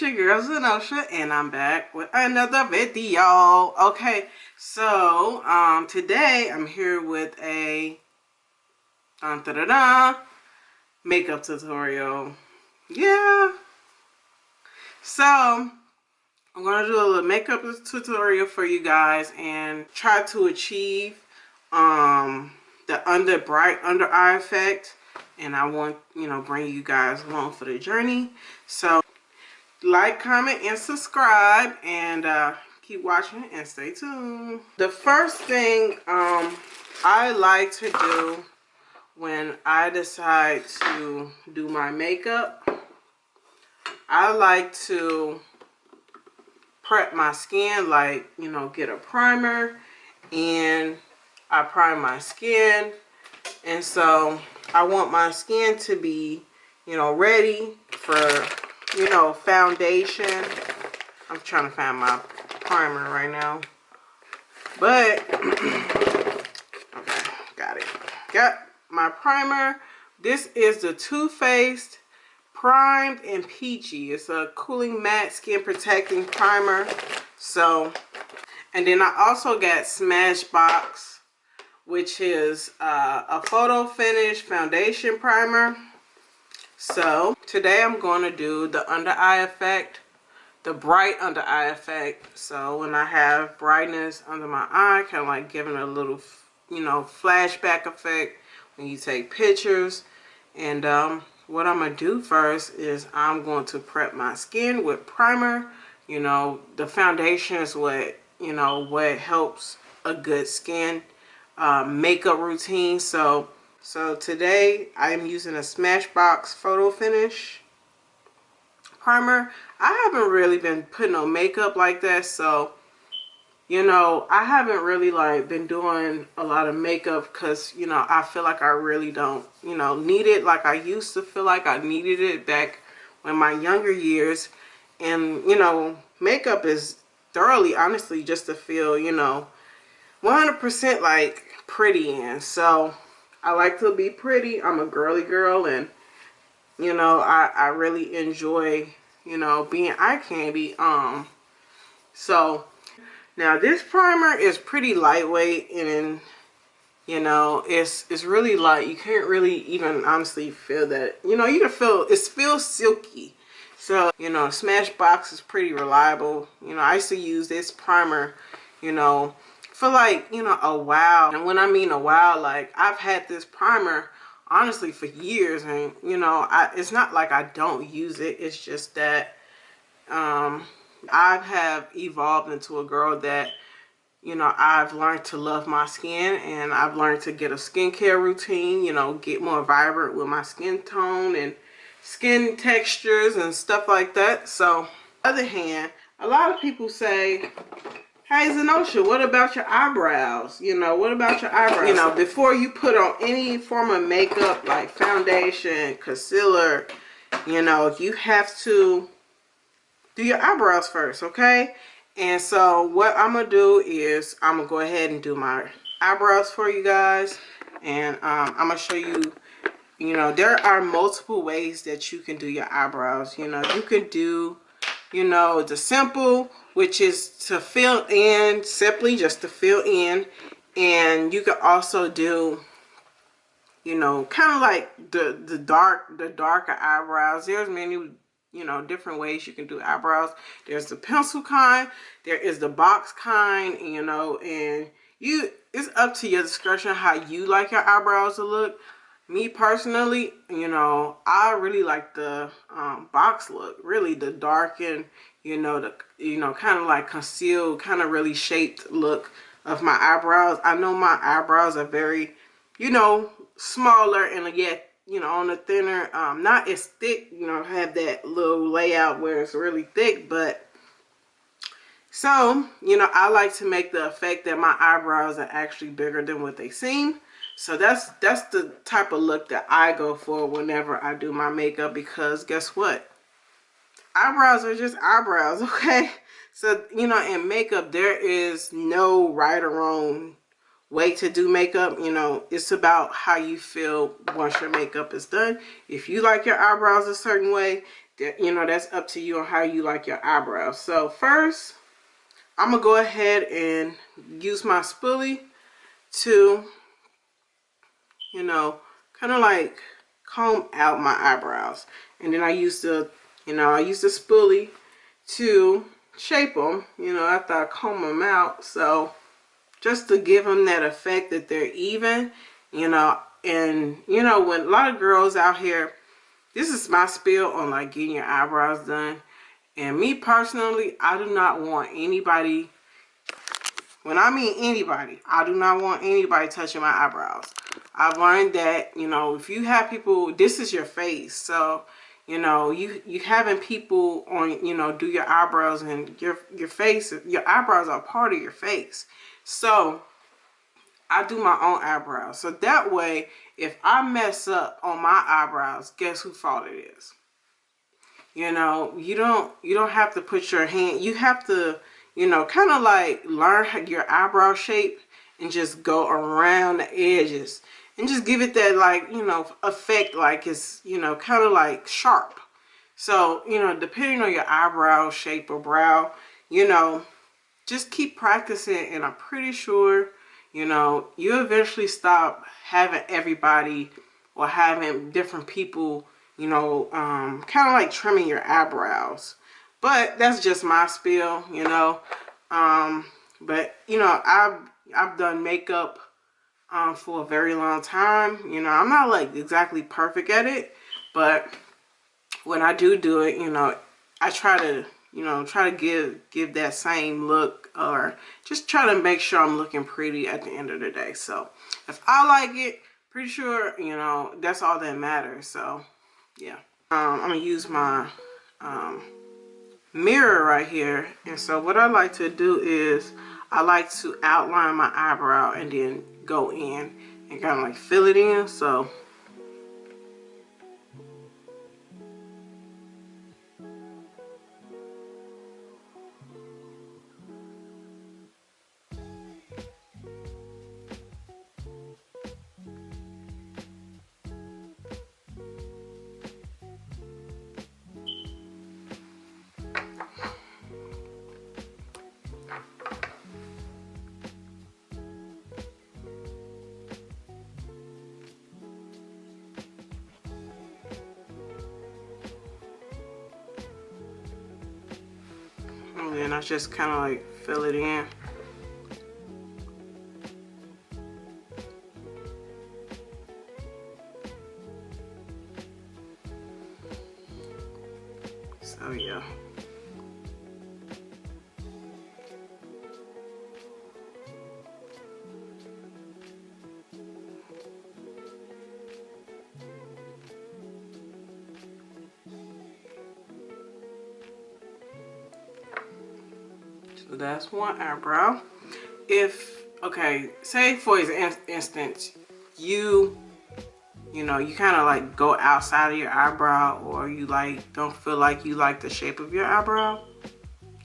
your girl Zanosha, and I'm back with another video. Okay, so today I'm here with a makeup tutorial. Yeah. So I'm gonna do a little makeup tutorial for you guys and try to achieve the bright under eye effect. And I want, bring you guys along for the journey. So like, comment, and subscribe, and keep watching and stay tuned. The first thing I like to do when I decide to do my makeup, I like to prep my skin, like, get a primer, and I prime my skin. And so I want my skin to be, ready for, foundation. I'm trying to find my primer right now. But, okay, got it. Got my primer. This is the Too Faced Primed and Peachy. It's a cooling matte skin protecting primer. So, and then I also got Smashbox, which is a photo finish foundation primer. So today I'm going to do the under eye effect, the bright under eye effect. So when I have brightness under my eye, kind of like giving a little, flashback effect when you take pictures. And what I'm going to do first is I'm going to prep my skin with primer. The foundation is what, what helps a good skin makeup routine. So today I am using a Smashbox photo finish primer. I haven't really been putting on makeup like that, so I haven't really been doing a lot of makeup because I feel like I really don't need it like I used to feel like I needed it back in my younger years. And makeup is thoroughly, honestly, just to feel 100% like pretty in. So I like to be pretty. I'm a girly girl, and I really enjoy being eye candy. So now this primer is pretty lightweight, and it's really light. You can't really even honestly feel that. You can feel it feels silky. So Smashbox is pretty reliable. I used to use this primer for a while. And when I mean a while, like, I've had this primer honestly for years, and it's not like I don't use it. It's just that I have evolved into a girl that I've learned to love my skin, and I've learned to get a skincare routine, get more vibrant with my skin tone and skin textures and stuff like that. So on the other hand, a lot of people say, hey Zanosha, what about your eyebrows? What about your eyebrows? Before you put on any form of makeup like foundation, concealer, you have to do your eyebrows first, okay? And so what I'm going to do is I'm going to go ahead and do my eyebrows for you guys. And I'm going to show you, there are multiple ways that you can do your eyebrows. You can do, the simple, which is to fill in, simply just to fill in. And you can also do, kind of like the darker eyebrows. There's many, different ways you can do eyebrows. There's the pencil kind, there is the box kind, and it's up to your discretion how you like your eyebrows to look. Me personally, I really like the box look, really the darkened, kind of like concealed, kind of really shaped look of my eyebrows. I know my eyebrows are very, smaller, and yet, on the thinner, not as thick, have that little layout where it's really thick. But so, I like to make the effect that my eyebrows are actually bigger than what they seem. So that's the type of look that I go for whenever I do my makeup, because guess what? Eyebrows are just eyebrows, okay? So, in makeup, there is no right or wrong way to do makeup. It's about how you feel once your makeup is done. If you like your eyebrows a certain way, you know, that's up to you on how you like your eyebrows. So first, I'm gonna go ahead and use my spoolie to, you know, kind of like comb out my eyebrows. And then I use the, you know, I use the spoolie to shape them, you know, after I comb them out. So just to give them that effect that they're even, you know. And, you know, when a lot of girls out here, this is my spiel on like getting your eyebrows done. And me personally, I do not want anybody, when I mean anybody, I do not want anybody touching my eyebrows. I've learned that, you know, if you have people, this is your face. So, you know, you having people on, you know, do your eyebrows, and your face, your eyebrows are part of your face. So I do my own eyebrows. So that way, if I mess up on my eyebrows, guess whose fault it is? You know, you don't have to put your hand, you have to, you know, kind of like learn your eyebrow shape and just go around the edges and just give it that, like, you know, effect, like it's, you know, kind of like sharp. So, you know, depending on your eyebrow shape or brow, you know, just keep practicing, and I'm pretty sure, you know, you eventually stop having everybody or having different people, you know, kind of like trimming your eyebrows. But that's just my spiel, you know. But, you know, I've done makeup for a very long time. You know, I'm not like exactly perfect at it, but when I do it, you know, I try to, you know, give that same look, or just try to make sure I'm looking pretty at the end of the day. So if I like it, pretty sure, you know, that's all that matters. So yeah, I'm gonna use my mirror right here. And so what I like to do is I like to outline my eyebrow and then go in and kind of like fill it in. So and then I just kind of like fill it in. So yeah. So that's one eyebrow. If, okay, say for instance, you know, you kind of like go outside of your eyebrow, or you like don't feel like you like the shape of your eyebrow,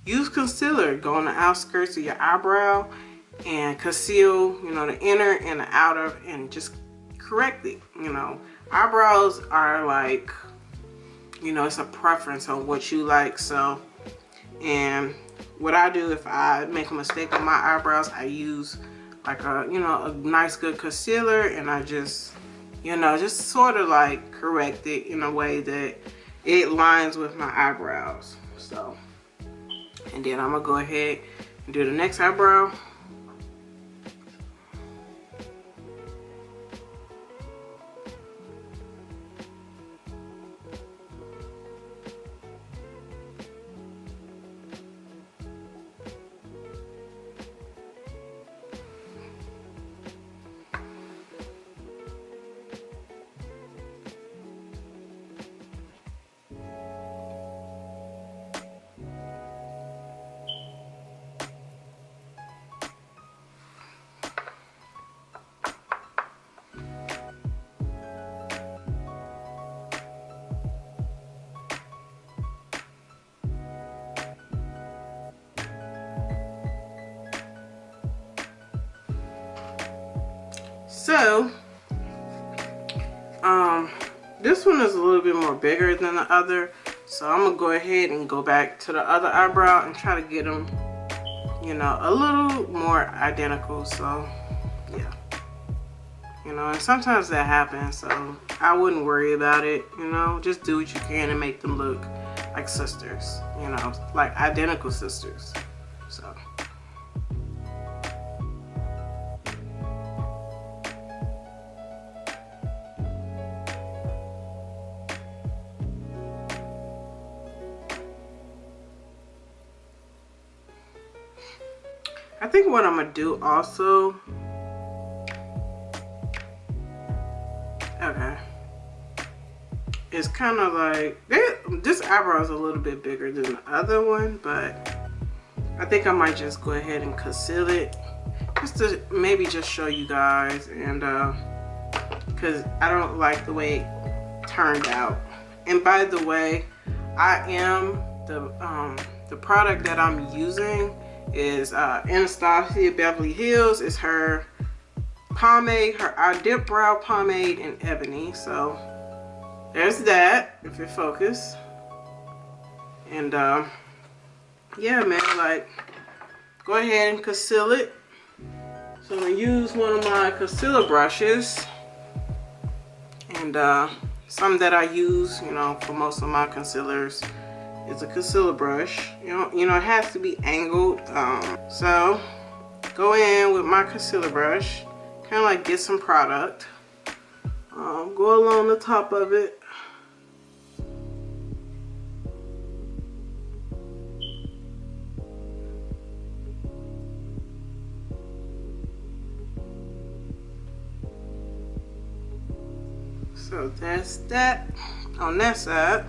use concealer. Go on the outskirts of your eyebrow and conceal, you know, the inner and the outer, and just correct it. You know, eyebrows are like, you know, it's a preference on what you like. So, and what I do, if I make a mistake on my eyebrows, I use like a, you know, a nice good concealer, and I just, you know, just sort of like correct it in a way that it lines with my eyebrows. So, and then I'm gonna go ahead and do the next eyebrow. So, this one is a little bit more bigger than the other, So I'm gonna go ahead and go back to the other eyebrow and try to get them, you know, a little more identical. So yeah, you know, and sometimes that happens, so I wouldn't worry about it. You know, just do what you can and make them look like sisters, you know, like identical sisters. So I think what I'm gonna do also, okay, it's kind of like this eyebrow is a little bit bigger than the other one, but I think I might just go ahead and conceal it just to maybe just show you guys, and because I don't like the way it turned out. And by the way, I am the product that I'm using is Anastasia Beverly Hills. It's her pomade, her dip brow pomade in ebony. So there's that, if it focus. And yeah, man, like, go ahead and conceal it. So I'm gonna use one of my concealer brushes, and some that I use, you know, for most of my concealers is a concealer brush. You know, it has to be angled. So go in with my concealer brush, kind of like get some product. Go along the top of it. So that's that on that side.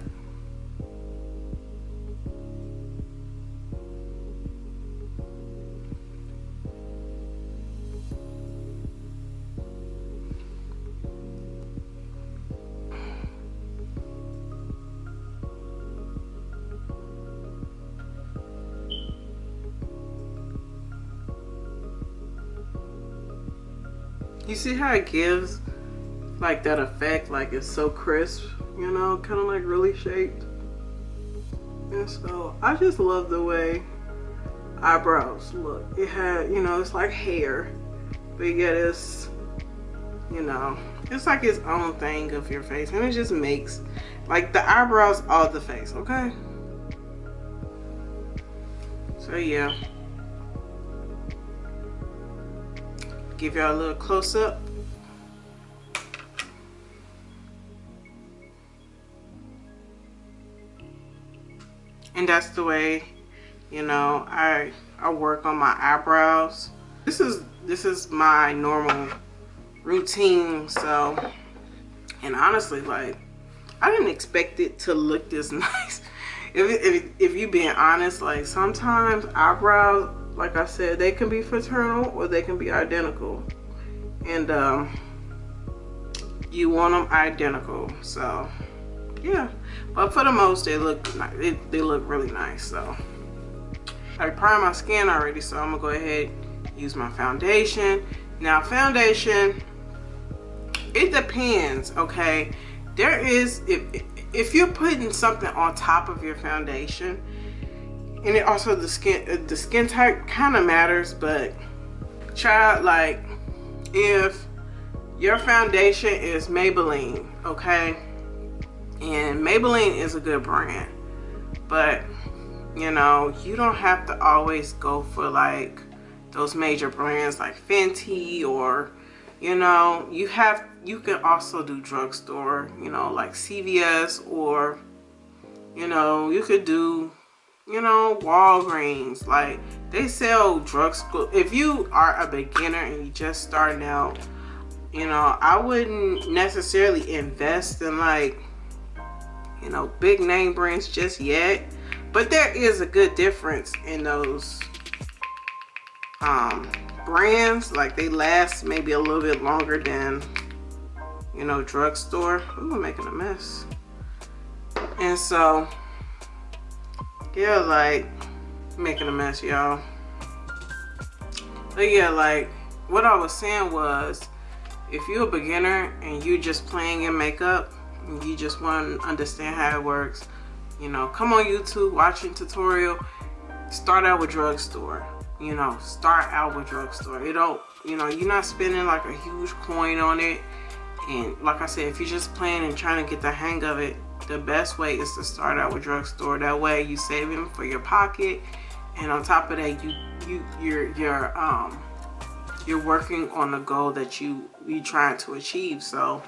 You see how it gives like that effect, like it's so crisp, you know, kind of like really shaped. And so I just love the way eyebrows look. It had, you know, it's like hair, but yet it's, you know, it's like its own thing of your face, and it just makes like the eyebrows all the face. Okay, so yeah, give y'all a little close up. And that's the way, you know, I work on my eyebrows. This is my normal routine. So, and honestly, like, I didn't expect it to look this nice. If you being honest, like, sometimes eyebrows, like I said, they can be fraternal or they can be identical, and you want them identical. So yeah, but for the most, they look nice. They look really nice. So I primed my skin already, so I'm gonna go ahead and use my foundation. Now foundation, it depends. Okay, there is, if you're putting something on top of your foundation, and it also the skin type kind of matters. But child, like, if your foundation is Maybelline, okay, and Maybelline is a good brand, but you know, you don't have to always go for like those major brands like Fenty, or you know, you can also do drugstore, you know, like CVS, or you know, you could do, you know, Walgreens. Like, they sell drugstore. If you are a beginner and you just starting out, you know, I wouldn't necessarily invest in like, you know, big name brands just yet, but there is a good difference in those brands. Like, they last maybe a little bit longer than, you know, drugstore. Ooh, I'm making a mess. And so yeah, like, making a mess, y'all. But yeah, like, what I was saying was, if you're a beginner and you just playing in makeup and you just want to understand how it works, You know, come on YouTube, watching tutorial. Start out with drugstore. You know, start out with drugstore. It don't, you know, you're not spending like a huge coin on it. And like I said, if you're just playing and trying to get the hang of it, the best way is to start out with drugstore. That way you saving for your pocket, and on top of that, you're working on a goal that you trying to achieve. So,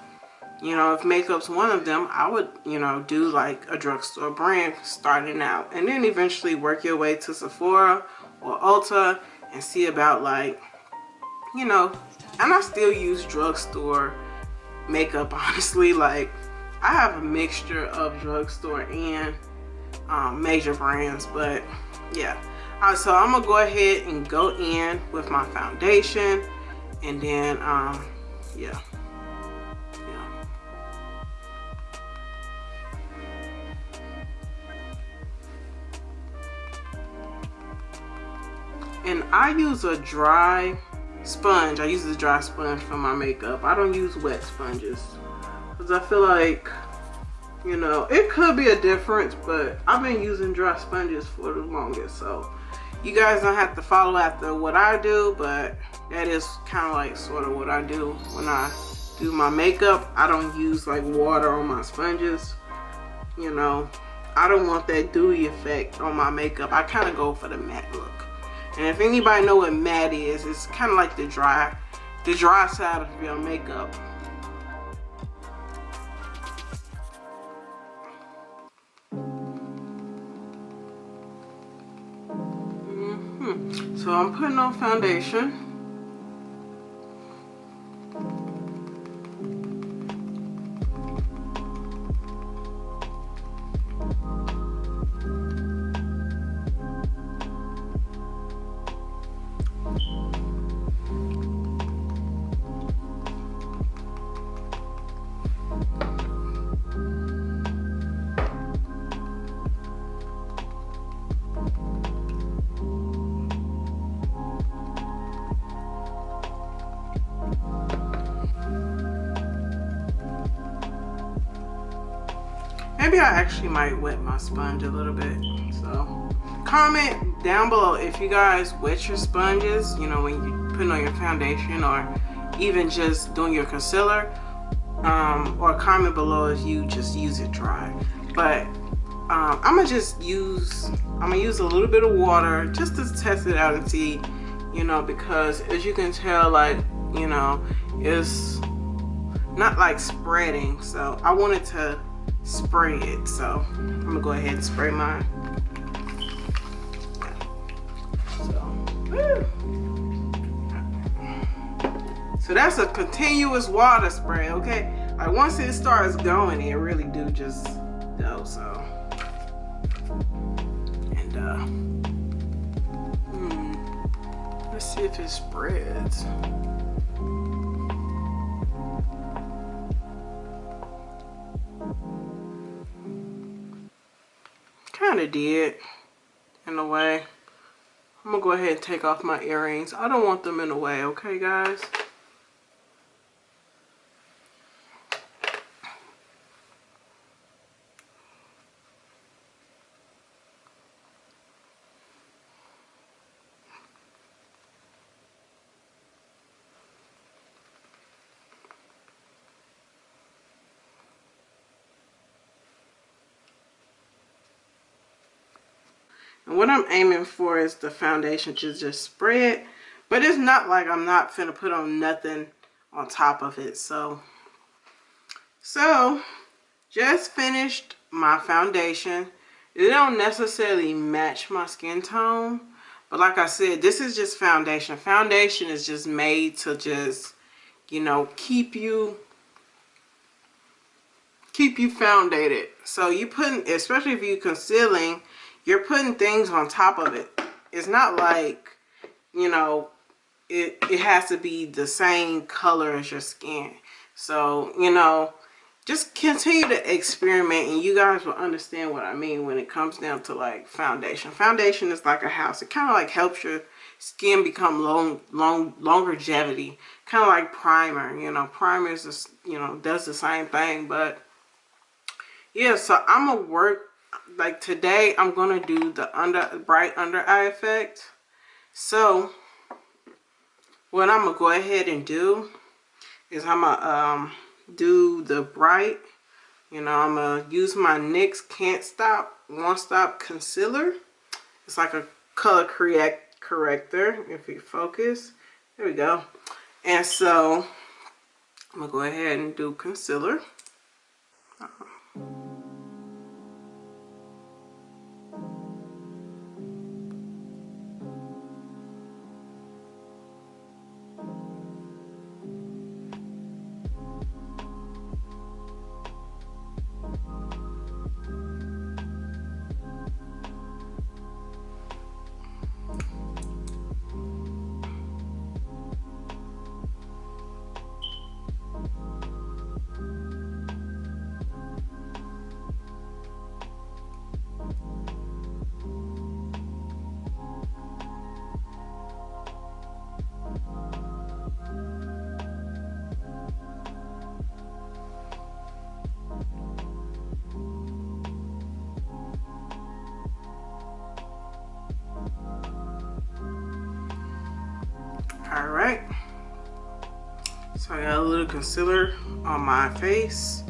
you know, if makeup's one of them, I would, you know, do like a drugstore brand starting out, and then eventually work your way to Sephora or Ulta and see about, like, you know. And I still use drugstore makeup, honestly. Like, I have a mixture of drugstore and major brands, but yeah. So I'm gonna go ahead and go in with my foundation, and then yeah. And I use a dry sponge. I use a dry sponge for my makeup. I don't use wet sponges because I feel like, you know, it could be a difference, but I've been using dry sponges for the longest. So you guys don't have to follow after what I do, but that is kind of like sort of what I do when I do my makeup. I don't use like water on my sponges. You know, I don't want that dewy effect on my makeup. I kind of go for the matte look. And if anybody know what matte is, it's kind of like the dry side of your makeup. So I'm putting on foundation. Maybe I actually might wet my sponge a little bit. So comment down below if you guys wet your sponges, you know, when you put on your foundation, or even just doing your concealer, or comment below if you just use it dry. But I'm gonna use a little bit of water just to test it out and see, you know, because as you can tell, like, you know, it's not like spreading, so I wanted to spray it. So I'm gonna go ahead and spray mine. So that's a continuous water spray, okay? Like, once it starts going, it really do just go. So, and let's see if it spreads. Kind of did, in a way. I'm gonna go ahead and take off my earrings. I don't want them in the way, okay, guys? And what I'm aiming for is the foundation to just spread, but it's not like I'm not finna put on nothing on top of it. So just finished my foundation. It don't necessarily match my skin tone, but like I said, this is just foundation. Foundation is just made to just, you know, keep you foundated. So you putting, especially if you're concealing, you're putting things on top of it. It's not like, you know, it has to be the same color as your skin. So, you know, just continue to experiment, and you guys will understand what I mean when it comes down to like foundation. Foundation is like a house. It kind of like helps your skin become longevity. Kind of like primer. You know, primer is just, you know, does the same thing. But yeah, so I'm gonna work like today I'm gonna do the bright under eye effect. So what I'm gonna go ahead and do is I'm gonna do the bright. You know, I'm gonna use my NYX Can't Stop Won't Stop concealer. It's like a color corrector. If you focus, there we go. And so I'm gonna go ahead and do concealer. Alright, so I got a little concealer on my face,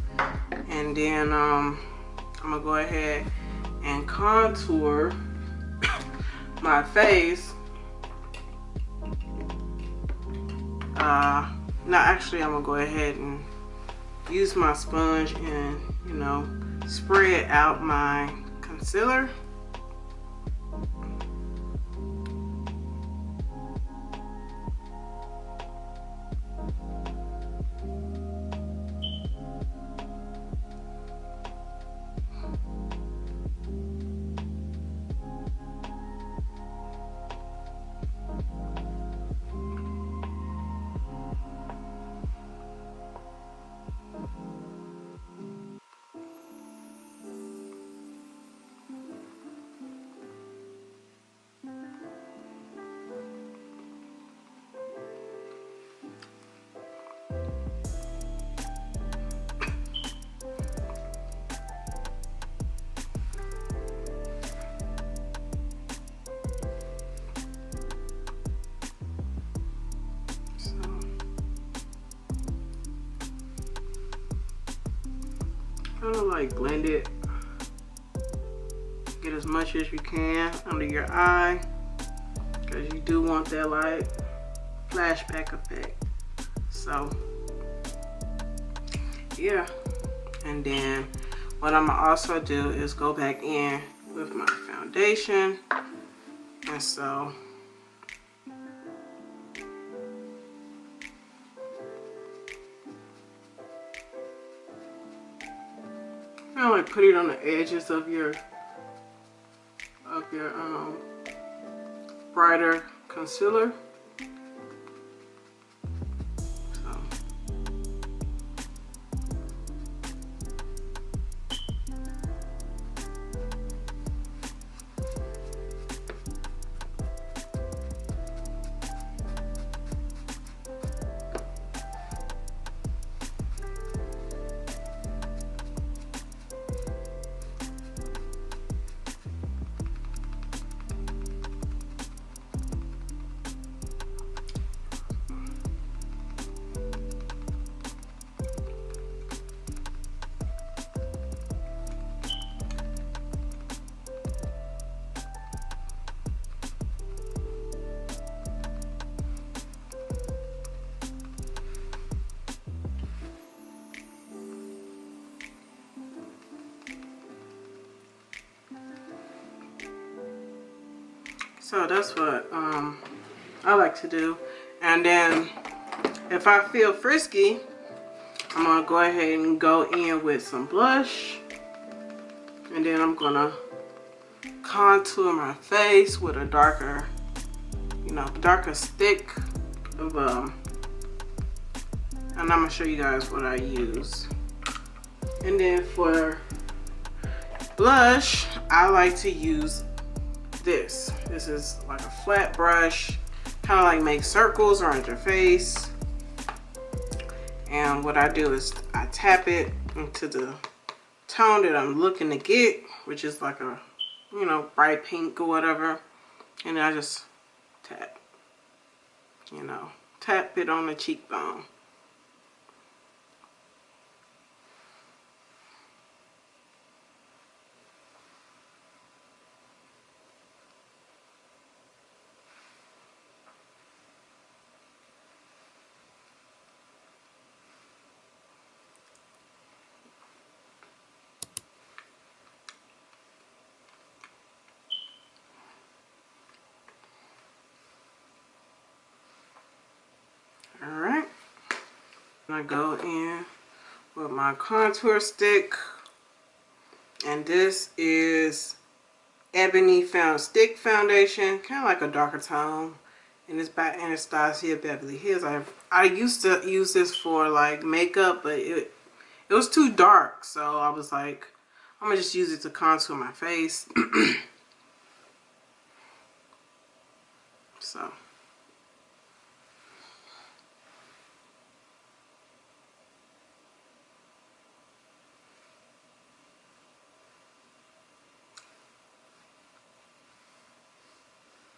and then I'm gonna go ahead and contour my face. No, actually I'm gonna go ahead and use my sponge and, you know, spread out my concealer. Kind of like blend it, get as much as you can under your eye, because you do want that like flashback effect. So yeah, and then what I'm gonna also do is go back in with my foundation, and so kind of like put it on the edges of your brighter concealer. So that's what I like to do. And then if I feel frisky, I'm gonna go ahead and go in with some blush, and then I'm gonna contour my face with a darker, you know, darker stick of and I'm gonna show you guys what I use. And then for blush, I like to use this. This is like a flat brush, kind of like make circles around your face. And what I do is I tap it into the tone that I'm looking to get, which is like a, you know, bright pink or whatever. And then I just tap, you know, tap it on the cheekbone. Alright, I go in with my contour stick, and this is Ebony Stick Foundation, kind of like a darker tone, and it's by Anastasia Beverly Hills. I used to use this for like makeup, but it was too dark, so I was like, I'm gonna just use it to contour my face. So.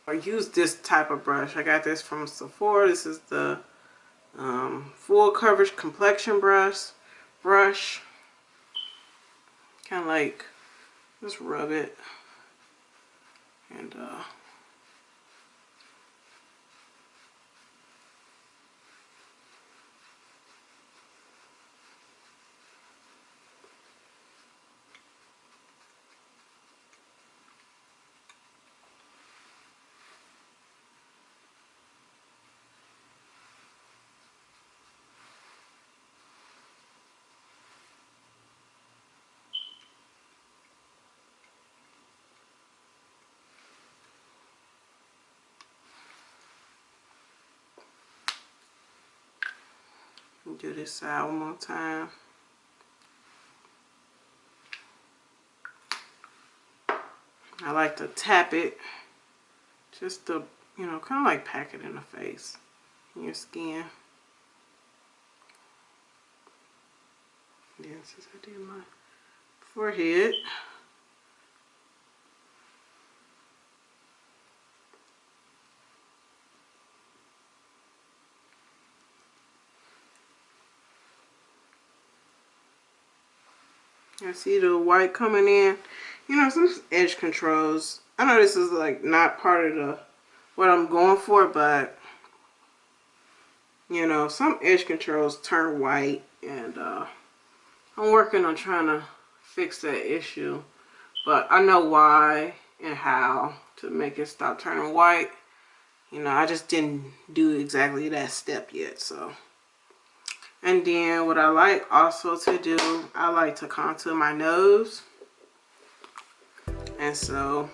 I use this type of brush. I got this from Sephora. This is the full coverage complexion brush. Kind of like, just rub it. And do this side one more time. I like to tap it just to, you know, kind of like pack it in the face, in your skin. Then since I did my forehead, I see the white coming in. You know, some edge controls. I know this is like not part of the what I'm going for, but you know, some edge controls turn white, and I'm working on trying to fix that issue. But I know why and how to make it stop turning white. You know, I just didn't do exactly that step yet, so. And then what I like also to do, I like to contour my nose. And so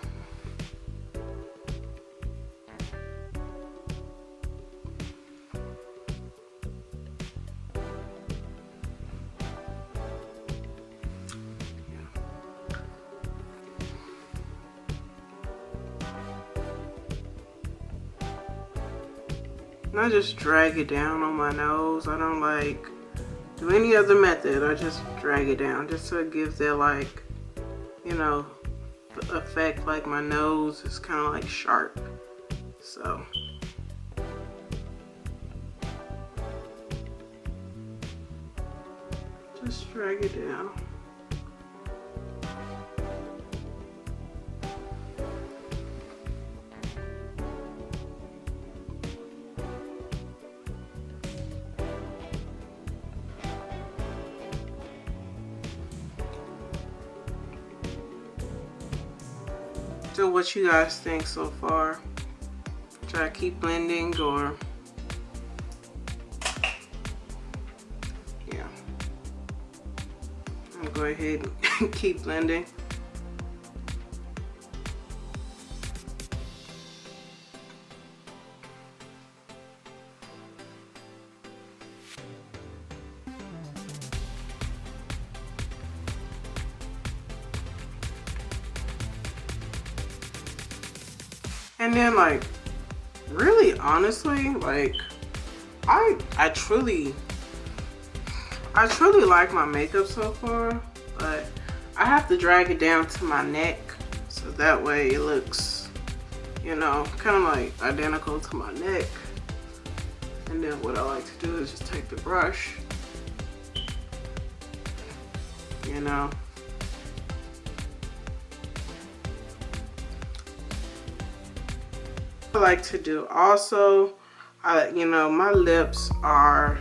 I just drag it down on my nose. I don't like do any other method. I just drag it down just so it gives that, like, you know, the effect like my nose is kind of like sharp. So just drag it down. So what you guys think so far? Try to keep blending, or yeah, I'm gonna go ahead and keep blending. And then, like, really honestly, like, I truly like my makeup so far, but I have to drag it down to my neck, so that way it looks, you know, kind of like identical to my neck. And then what I like to do is just take the brush, you know, I like to do also, you know, my lips are,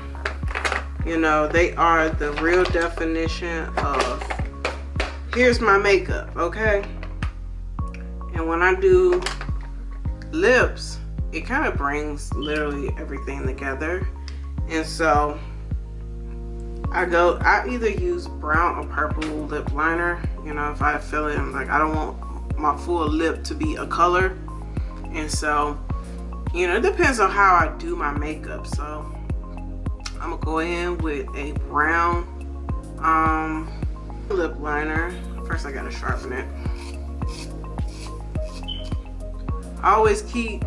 you know, they are the real definition of here's my makeup, okay? And when I do lips, it kind of brings literally everything together. And so I either use brown or purple lip liner, you know, if I feel it like I don't want my full lip to be a color. And so, you know, it depends on how I do my makeup. So I'm gonna go in with a brown lip liner. First I gotta sharpen it. I always keep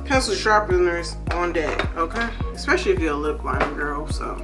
pencil sharpeners on deck, okay? Especially if you're a lip liner girl, so.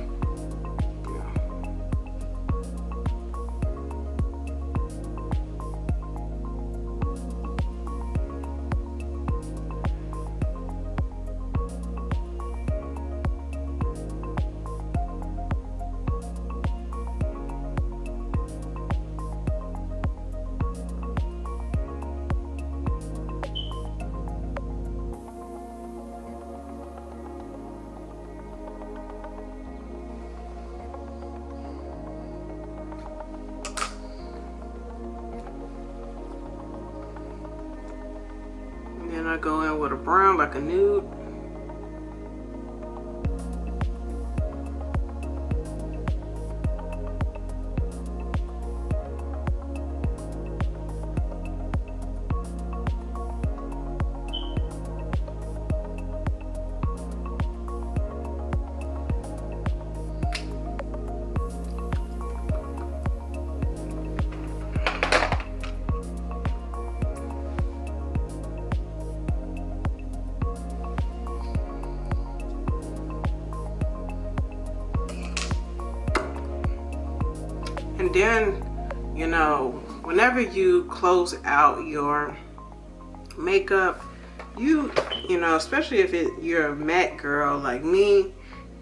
Then I go in with a brown, like a nude. And then, you know, whenever you close out your makeup, you know, especially if you're a matte girl like me,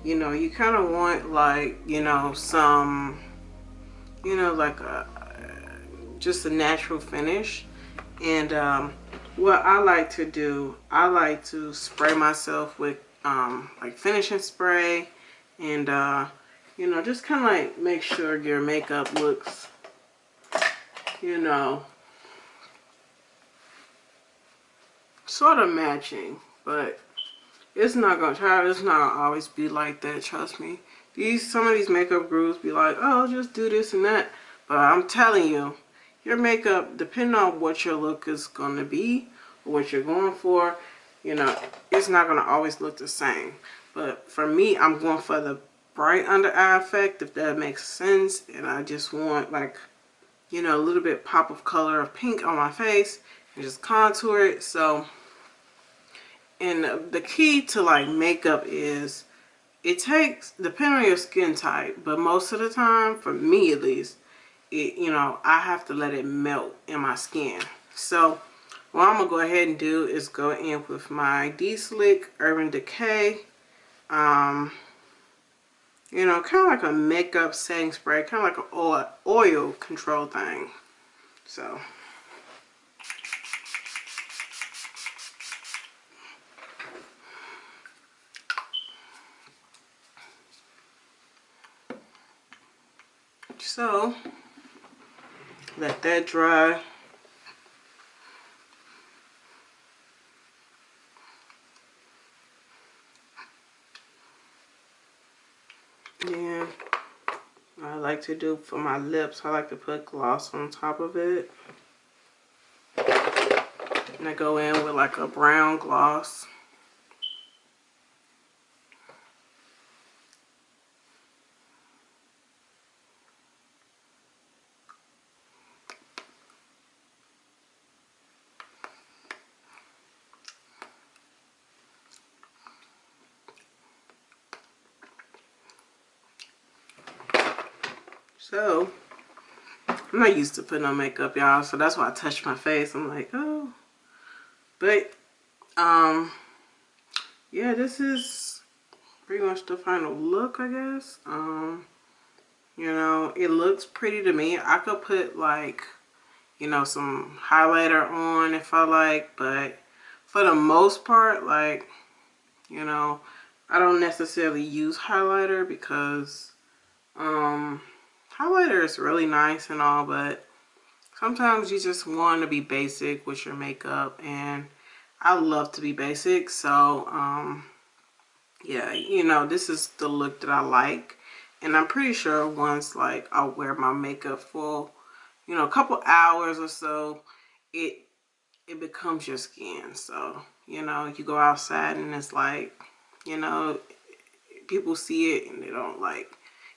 you know, you kind of want like, you know, some, you know, like just a natural finish. And what I like to do, I like to spray myself with like finishing spray, and you know, just kind of like make sure your makeup looks, you know, sort of matching. But it's not gonna always be like that, trust me. Some of these makeup gurus be like, oh, just do this and that. But I'm telling you, your makeup, depending on what your look is gonna be or what you're going for, you know, it's not gonna always look the same. But for me, I'm going for the bright under eye effect, if that makes sense. And I just want, like, you know, a little bit pop of color of pink on my face and just contour it. So, and the key to like makeup is, it takes, depending on your skin type, but most of the time, for me at least, it, you know, I have to let it melt in my skin. So what I'm gonna go ahead and do is go in with my D-Slick Urban Decay, you know, kind of like a makeup setting spray, kind of like an oil control thing. So let that dry. Then I like to do for my lips, I like to put gloss on top of it. And I go in with like a brown gloss. So I'm not used to putting on makeup, y'all, so that's why I touched my face. I'm like, oh. But, yeah, this is pretty much the final look, I guess. You know, it looks pretty to me. I could put, like, you know, some highlighter on if I like, but for the most part, like, you know, I don't necessarily use highlighter because highlighter is really nice and all, but sometimes you just want to be basic with your makeup, and I love to be basic. So yeah, you know, this is the look that I like, and I'm pretty sure once like I'll wear my makeup for, you know, a couple hours or so, it becomes your skin. So, you know, you go outside and it's like, you know, people see it and they don't like,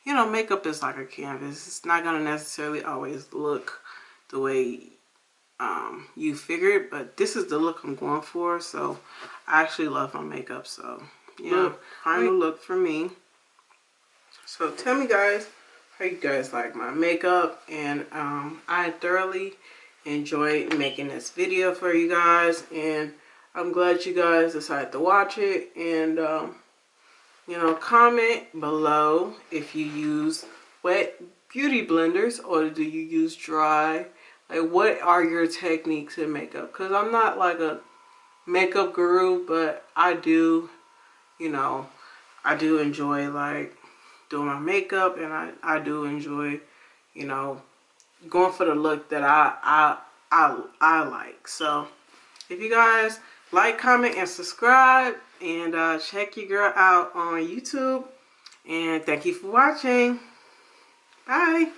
you know, makeup is like a canvas. It's not going to necessarily always look the way you figured, but this is the look I'm going for. So I actually love my makeup. So yeah, final look for me. So tell me guys how you guys like my makeup, and I thoroughly enjoyed making this video for you guys, and I'm glad you guys decided to watch it. And you know, comment below if you use wet beauty blenders or do you use dry. Like, what are your techniques in makeup? Because I'm not like a makeup guru, but I do, you know, I do enjoy like doing my makeup, and I do enjoy, you know, going for the look that I like. So if you guys like, comment, and subscribe, and check your girl out on YouTube, and thank you for watching. Bye.